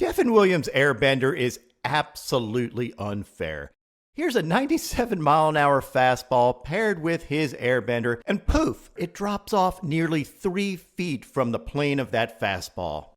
Devin Williams' airbender is absolutely unfair. Here's a 97-mile-an-hour fastball paired with his airbender, and poof, it drops off nearly 3 feet from the plane of that fastball.